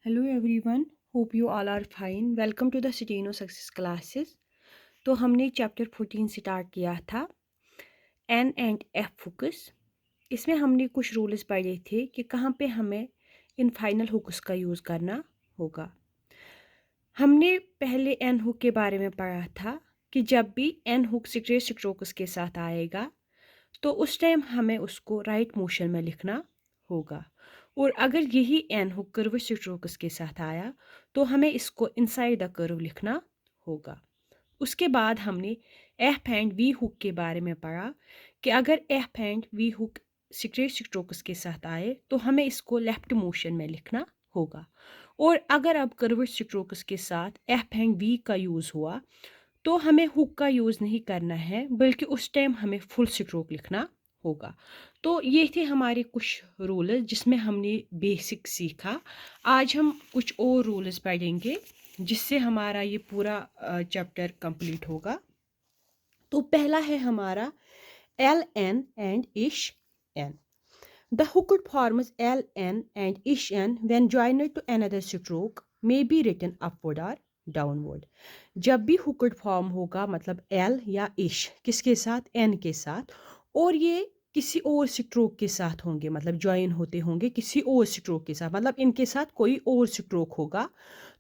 Hello everyone, hope you all are fine. Welcome to the सिटीनो success classes. तो हमने chapter 14 start किया था, एन एंड एफ फोकस। इसमें हमने कुछ रूल्स पढ़े थे कि कहाँ पे हमें इन फाइनल हुक्स का यूज़ करना होगा। हमने पहले एन हुक के बारे में पढ़ा था कि जब भी एन हुक स्ट्रेट स्ट्रोक्स के साथ आएगा तो उस टाइम हमें उसको राइट मोशन में लिखना होगा, और अगर यही एन हुक कर्व स्ट्रोक्स के साथ आया तो हमें इसको इनसाइड द कर्व लिखना होगा। उसके बाद हमने एफ एंड वी हुक के बारे में पढ़ा कि अगर F and V hook straight strokes के साथ आए तो हमें इसको लेफ्ट मोशन में लिखना होगा, और अगर अब कर्व स्ट्रोक्स के साथ एफ एंड वी का यूज़ हुआ तो हमें हुक का यूज़ नहीं करना है, बल्कि उस टाइम हमें फुल स्ट्रोक लिखना होगा। तो ये थे हमारे कुछ रूल्स जिसमें हमने बेसिक सीखा। आज हम कुछ और रूल्स पढ़ेंगे जिससे हमारा ये पूरा चैप्टर कंप्लीट होगा। तो पहला है हमारा एल एन एंड इश N. The hooked forms Ln and Isn when joined to another stroke may be written upward or downward। जब भी हुक्ड फॉर्म होगा मतलब L या इश किसके साथ, N के साथ, और ये किसी और स्ट्रोक के साथ होंगे, मतलब ज्वाइन होते होंगे किसी और स्ट्रोक के साथ, मतलब इनके साथ कोई और स्ट्रोक होगा,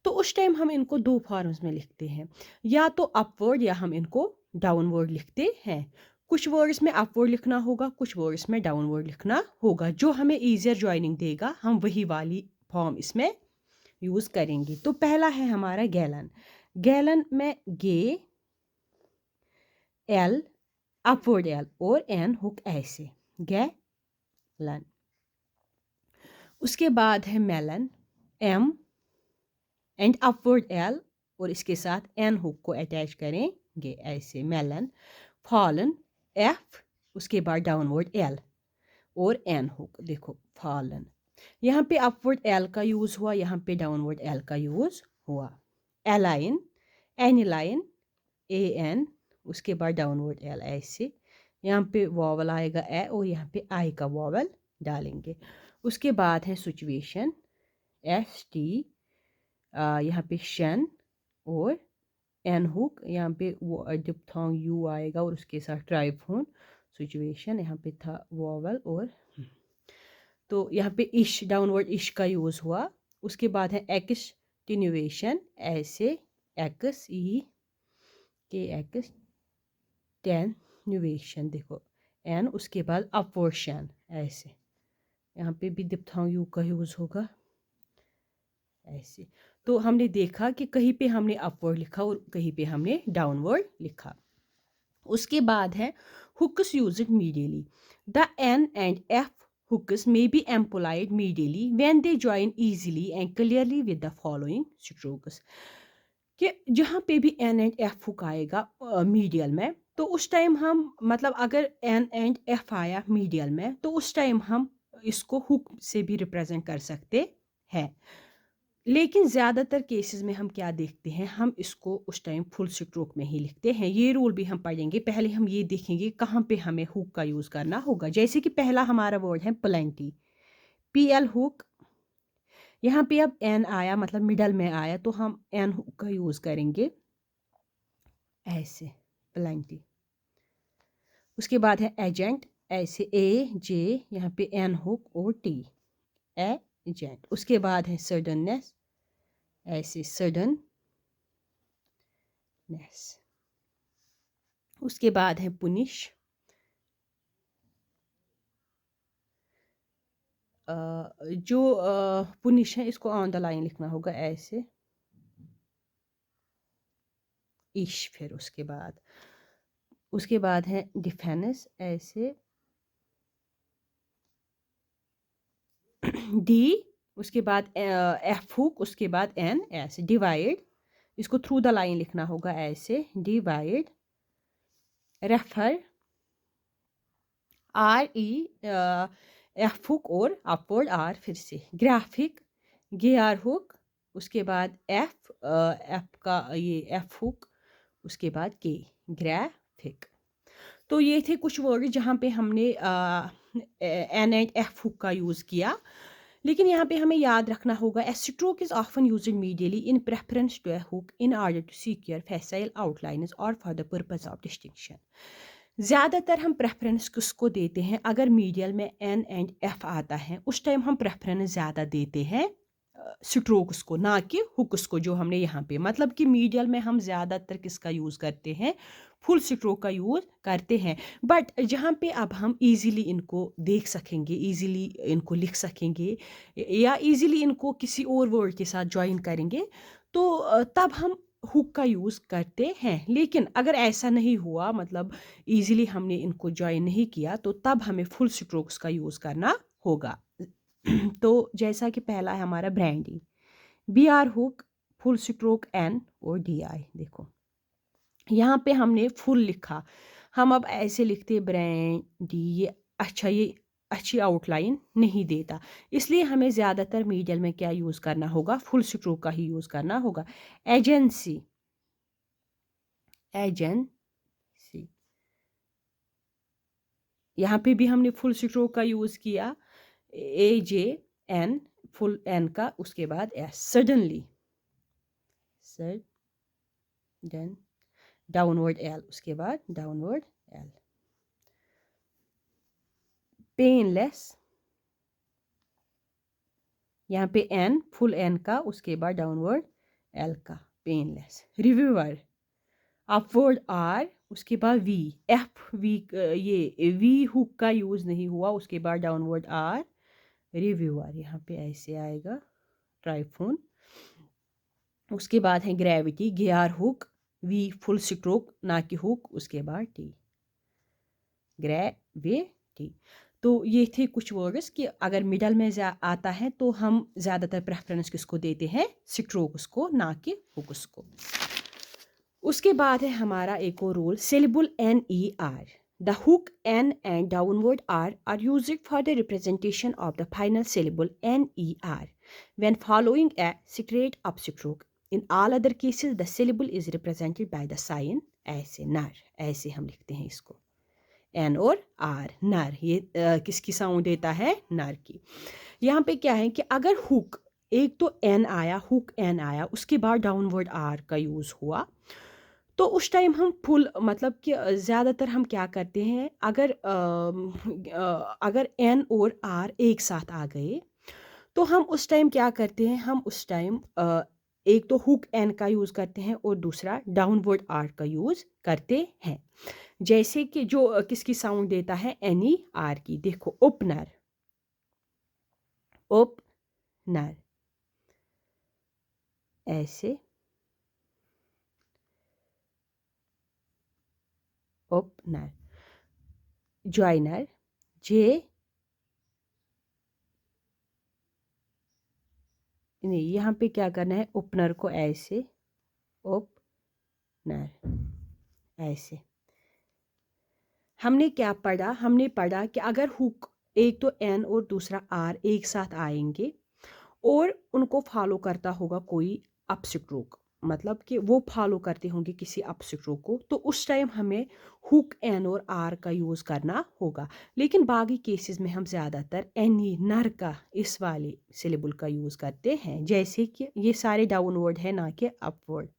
तो उस टाइम हम इनको दो फॉर्म्स में लिखते हैं, या तो अपवर्ड या हम इनको डाउनवर्ड लिखते हैं। कुछ वर्ड्स में अपवर्ड लिखना होगा, कुछ वर्ड्स में डाउनवर्ड लिखना होगा। जो हमें ईजियर ज्वाइनिंग देगा हम वही वाली फॉर्म इसमें यूज़ करेंगे। तो पहला है हमारा गैलन। गैलन में गे एल अपवर्ड एल और एन हुक ऐसे गैलन। उसके बाद है melon, M and upward L और इसके साथ एन हुक को अटैच करेंगे ऐसे मेलन। फॉलन एफ, उसके बाद डाउनवर्ड एल और एन हुक, देखो फॉलन। यहाँ पे अपवर्ड एल का यूज़ हुआ, यहाँ पे डाउनवर्ड एल का यूज़ हुआ। एलाइन, एनिलाइन, ए एन, उसके बाद डाउनवर्ड एल ऐसे। यहाँ पे वॉवल आएगा ए और यहाँ पे आई का वॉवल डालेंगे। उसके बाद है सिचुएशन, एस टी, यहाँ पे शन और एन हुक, यहाँ पे वो डिप्थोंग यू आएगा और उसके साथ ट्राइफोन। सिचुएशन यहाँ पे था वॉवल, और तो यहाँ पे इश, डाउनवर्ड इश का यूज़ हुआ। उसके बाद है एक्सटीन्यूएशन, ऐसे एक्स ई के एक्स टेन्यूएशन, देखो एन, उसके बाद अपवर्शन ऐसे। यहाँ पे भी दिप्थांग यू का यूज़ होगा ऐसे। तो हमने देखा कि कहीं पे हमने अपवर्ड लिखा और कहीं पे हमने डाउनवर्ड लिखा। उसके बाद है hooks used medially. The N and F hooks may be employed medially when they join easily and clearly with the following strokes। कि जहाँ पे भी एन एंड एफ हुक आएगा मीडियल में, तो उस टाइम हम, मतलब अगर एन एंड एफ आया मीडियल में तो उस टाइम हम इसको हुक से भी रिप्रेजेंट कर सकते हैं। लेकिन ज़्यादातर केसेस में हम क्या देखते हैं, हम इसको उस टाइम फुल स्ट्रोक में ही लिखते हैं। ये रूल भी हम पढ़ेंगे। पहले हम ये देखेंगे कहाँ पे हमें हुक का यूज़ करना होगा। जैसे कि पहला हमारा वर्ड है प्लेंटी, पी एल हुक। यहाँ पे अब एन आया, मतलब मिडल में आया, तो हम एन हुक का यूज़ करेंगे ऐसे, प्लेंटी। उसके बाद है एजेंट, ऐसे ए जे, यहाँ पे एन हुक और टी, एजेंट। उसके बाद है सडननेस, ऐसे सडननेस। उसके बाद है पुनिश, जो पुनिश है इसको ऑन द लाइन लिखना होगा ऐसे, इश। फिर उसके बाद है डिफेंस, ऐसे डी, उसके बाद एफ हुक, उसके बाद एन ऐसे। डिवाइड, इसको थ्रू द लाइन लिखना होगा ऐसे, divide. Refer, R E, F hook और अपवर्ड आर फिर से। ग्राफिक, गे आर हुक, उसके बाद एफ का ये एफ हुक, उसके बाद के, ग्राफिक। तो ये थे कुछ वर्ड जहाँ पे हमने एन एंड एफ हुक का यूज़ किया। लेकिन यहाँ पे हमें याद रखना होगा a stroke is often used medially in preference to a hook in order to secure facile outlines और for the purpose of distinction. ज़्यादातर हम प्रेफरेंस किसको देते हैं, अगर मीडियल में एन एंड एफ आता है उस टाइम हम प्रेफरेंस ज़्यादा देते हैं स्ट्रोक्स को, ना कि हुक्स को, जो हमने यहाँ पे मतलब कि मीडियल में हम ज़्यादातर किसका यूज़ करते हैं, फुल स्ट्रोक का यूज़ करते हैं। बट जहाँ पे अब हम इजीली इनको देख सकेंगे, इजीली इनको लिख सकेंगे या इजीली इनको किसी और वर्ड के साथ ज्वाइन करेंगे तो तब हम हुक का यूज़ करते हैं। लेकिन अगर ऐसा नहीं हुआ, मतलब इजीली हमने इनको ज्वाइन नहीं किया, तो तब हमें फुल स्ट्रोक्स का यूज़ करना होगा। तो जैसा कि पहला है हमारा brandy, B R hook, full stroke N और डी आई। देखो यहाँ पे हमने फुल लिखा, हम अब ऐसे लिखते ब्रांडी, ये अच्छा, ये अच्छी आउटलाइन नहीं देता, इसलिए हमें ज़्यादातर मीडियल में क्या यूज़ करना होगा, फुल स्ट्रोक का ही यूज़ करना होगा। एजेंसी, एजेंसी, यहाँ पे भी हमने फुल स्ट्रोक का यूज़ किया, ए जे एन, फुल एन का, उसके बाद S. Suddenly, sudden, downward L, उसके बाद डाउनवर्ड एल। पेनलेस, यहाँ पे एन, फुल एन का, उसके बाद डाउनवर्ड एल का, पेनलेस। रिव्यूअर, अपवर्ड आर, उसके बाद वी, एफ वी, ये वी हुक का यूज़ नहीं हुआ, उसके बाद डाउनवर्ड आर, रिव्यूअर। यहाँ पे ऐसे आएगा ट्राइफोन। उसके बाद है gravity, gear hook, we full stroke ना कि हुक, उसके बाद टी, ग्रेविटी। तो ये थे कुछ वर्ड्स कि अगर मिडल में आता है तो हम ज़्यादातर प्रेफरेंस किसको देते हैं, स्ट्रोक्स को, ना कि हुक्स को। उसके बाद है हमारा एक और rule, syllable N E R. The hook N and downward R are used for the representation of the final syllable NER when following a straight upstroke. In all other cases, the syllable is represented by the sign ऐसे नर, ऐसे हम लिखते हैं इसको, N और R, नर। ये किसकी साउंड देता है, नर की। यहाँ पे क्या है कि अगर हुक, एक तो N आया, हुक N आया, उसके बाद डाउनवर्ड R का यूज़ हुआ, तो उस टाइम हम फुल, मतलब कि ज़्यादातर हम क्या करते हैं, अगर एन और आर एक साथ आ गए तो हम उस टाइम क्या करते हैं, हम उस टाइम एक तो हुक एन का यूज़ करते हैं और दूसरा डाउनवर्ड आर का यूज़ करते हैं। जैसे कि जो किसकी साउंड देता है, एनी आर की। देखो ओपनर, ओपनर, ऐसे ओपनर। ज्वाइनर, जे, नहीं, यहाँ पे क्या करना है, ओपनर को ऐसे, ओपनर, ऐसे। हमने क्या पढ़ा, हमने पढ़ा कि अगर हुक, एक तो एन और दूसरा आर एक साथ आएंगे और उनको फॉलो करता होगा कोई अपस्ट्रोक, मतलब कि वो फॉलो करते होंगे किसी अपस्ट्रोक को, तो उस टाइम हमें हुक एन और आर का यूज़ करना होगा। लेकिन बाकी केसेस में हम ज़्यादातर एन ई नर का, इस वाले सिलेबल का यूज़ करते हैं। जैसे कि ये सारे डाउनवर्ड है ना कि अपवर्ड।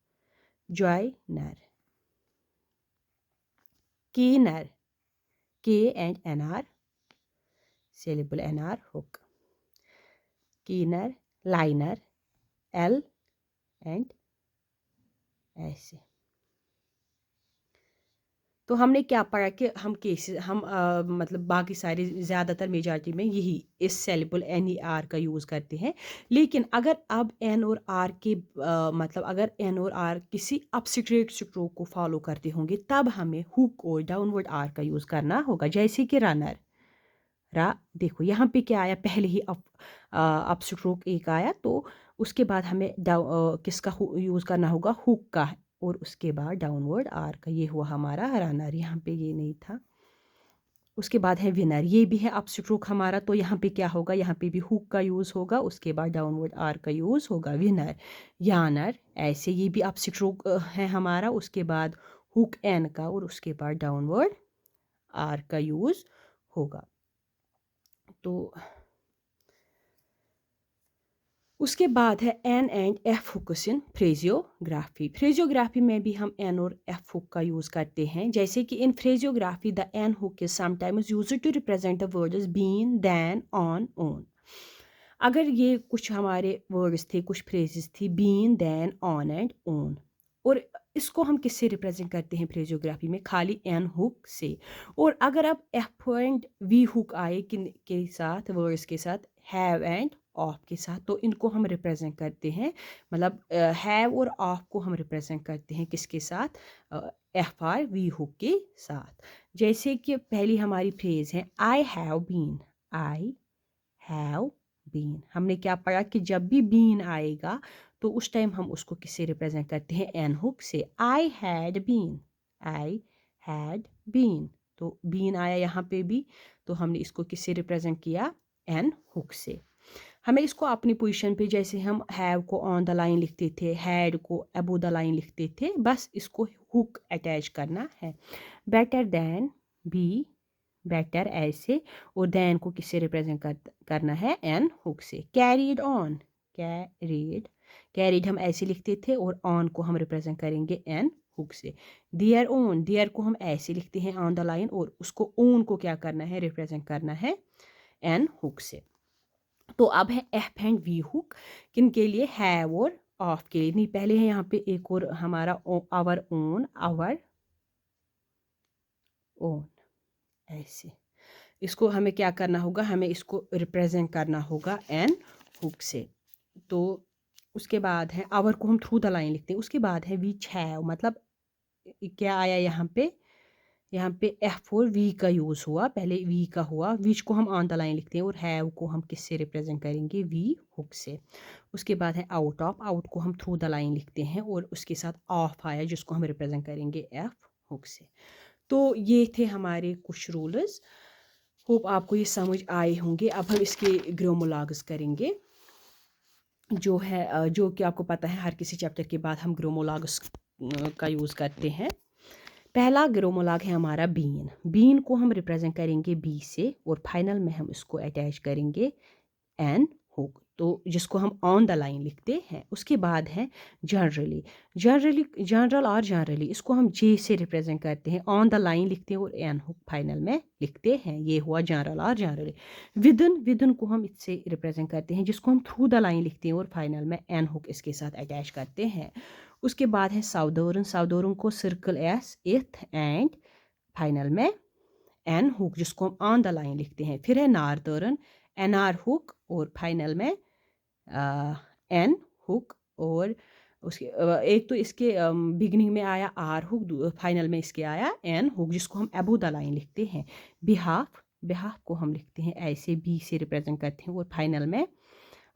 जॉय नर, की नर, K and N R, syllable NR hook, keener, liner, L and ऐसे। तो हमने क्या पढ़ा कि हम केसेस, हम मतलब बाकी सारे ज़्यादातर मेजॉरिटी में यही इस सेलेबल एन ई आर का यूज़ करते हैं। लेकिन अगर अब एन और आर के मतलब अगर एन और आर किसी अपस्ट्रेट स्ट्रोक को फॉलो करते होंगे, तब हमें हुक और डाउनवर्ड आर का यूज़ करना होगा। जैसे कि रनर, रा, देखो यहाँ पे क्या आया, पहले ही अप स्ट्रोक एक आया, तो उसके बाद हमें किसका यूज़ करना होगा, हुक का, और उसके बाद डाउनवर्ड आर का। ये हुआ हमारा रनर, यहाँ पे ये नहीं था। उसके बाद है विनर, ये भी है अप स्ट्रोक हमारा, तो यहाँ पे क्या होगा, यहाँ पे भी हुक का यूज़ होगा, उसके बाद डाउनवर्ड आर का यूज़ होगा। विनर, यानर, ऐसे ये भी अप स्ट्रोक है हमारा, उसके बाद हुक एन का और उसके बाद डाउनवर्ड आर का यूज़ होगा। तो उसके बाद है एन एंड एफ हुक्स इन फ्रेजियोग्राफी। फ्रेजियोग्राफी में भी हम एन और एफ हुक का यूज़ करते हैं, जैसे कि in phraseography the N hook is sometimes used to represent the words been, than, on, own. अगर ये कुछ हमारे वर्ड्स थे, कुछ फ्रेजेस थी, been, than, on and own, और इसको हम किससे रिप्रेजेंट करते हैं फ्रेजियोग्राफी में? खाली एन हुक से। और अगर अब एफ एंड वी हुक आए किन के साथ, वर्ड्स के साथ, हैव एंड ऑफ के साथ, तो इनको हम रिप्रेजेंट करते हैं, मतलब हैव और ऑफ को हम रिप्रेजेंट करते हैं किसके साथ? एफ आर वी हुक के साथ। जैसे कि पहली हमारी फ्रेज है I have been, I have been. हमने क्या पढ़ा कि जब भी बीन आएगा तो उस टाइम हम उसको किससे रिप्रेजेंट करते हैं? एन हुक से। I had been, I had been, तो बीन आया यहाँ पे भी, तो हमने इसको किससे रिप्रेजेंट किया? एन हुक से। हमें इसको अपनी पोजीशन पे, जैसे हम हैव को ऑन द लाइन लिखते थे, हैड को अबो द लाइन लिखते थे, बस इसको हुक अटैच करना है। बेटर दैन, बी बेटर ऐसे, और दैन को किससे रिप्रेजेंट करना है? एन हुक से। कैरीड ऑन, कैरीड, कैरीड हम ऐसे लिखते थे और ऑन को हम रिप्रेजेंट करेंगे एन हुक से। देयर ओन, देयर को हम ऐसे लिखते हैं ऑन द लाइन, और उसको ओन को क्या करना है? रिप्रेजेंट करना है एन हुक से। तो अब है एफ एंड वी हुक, किन के लिए? हैव और ऑफ के लिए। नहीं, पहले है यहाँ पे एक और हमारा आवर ओन, आवर ओन, ऐसे। इसको हमें क्या करना होगा? हमें इसको रिप्रेजेंट करना होगा एन हुक से। तो उसके बाद है आवर को हम थ्रू द लाइन लिखते हैं। उसके बाद है विच हैव, मतलब क्या आया यहाँ पे? यहाँ पे एफ और वी का यूज़ हुआ, पहले वी का हुआ, विच को हम ऑन द लाइन लिखते हैं, और हैव को हम किससे रिप्रेजेंट करेंगे? वी हुक से। उसके बाद है आउट ऑफ, आउट को हम थ्रू द लाइन लिखते हैं, और उसके साथ ऑफ आया जिसको हम रिप्रेजेंट करेंगे एफ हुक से। तो ये थे हमारे कुछ रूल्स। होप आपको ये समझ आए होंगे। अब हम इसके ग्रामोलॉग्स करेंगे, जो है जो कि आपको पता है हर किसी चैप्टर के बाद हम ग्रामोलॉग्स का यूज़ करते हैं। पहला ग्रामोलॉग है हमारा बीन। बीन को हम रिप्रेजेंट करेंगे बी से, और फाइनल में हम इसको अटैच करेंगे एन हुक, तो जिसको हम ऑन द लाइन लिखते हैं। उसके बाद है जनरली, जनरली, जनरल और जनरली, इसको हम जे से रिप्रेजेंट करते हैं, ऑन द लाइन लिखते हैं और एन हुक फाइनल में लिखते हैं। ये हुआ जनरल और जनरली। विदन, विदन को हम इससे रिप्रेजेंट करते हैं, जिसको हम थ्रू द लाइन लिखते हैं और फाइनल में एन हुक इसके साथ अटैच करते हैं। उसके बाद है साउदर्न, साउदर्न को सर्कल एस, इथ एंड फाइनल में एन हुक, जिसको हम ऑन द लाइन लिखते हैं। फिर है नार्दर्न, एन आर हुक, और फाइनल में एन हुक, और उसके एक तो इसके बिगनिंग में आया आर हुक, फाइनल में इसके आया एन हुक, जिसको हम अबो द लाइन लिखते हैं। बिहाफ, बिहाफ को हम लिखते हैं ऐसे, बी से रिप्रेजेंट करते हैं, और फाइनल में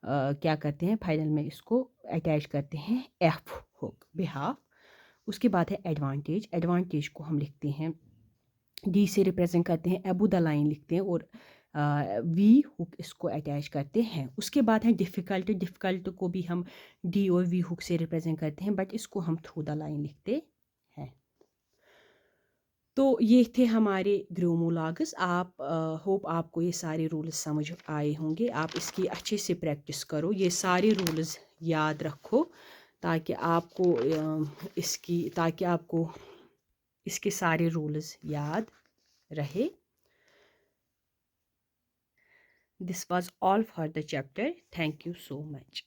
क्या करते हैं? फाइनल में इसको अटैच करते हैं एफ हुक, बिहाफ। उसके बाद है एडवांटेज, एडवांटेज को हम लिखते हैं, डी से रिप्रेजेंट करते हैं, अबू द लाइन लिखते हैं, और वी हुक इसको अटैच करते हैं। उसके बाद है डिफ़िकल्ट, डिफ़िकल्ट को भी हम डी और वी हुक से रिप्रेजेंट करते हैं, बट इसको हम थ्रू द लाइन लिखते हैं। तो ये थे हमारे ग्रामोलॉग्स। आप होप आपको ये सारे रूल्स समझ आए होंगे। आप इसकी अच्छे से प्रैक्टिस करो, ये सारे रूल्स याद रखो, ताकि आपको इसके सारे रूल्स याद रहे। This was all for the chapter. Thank you so much.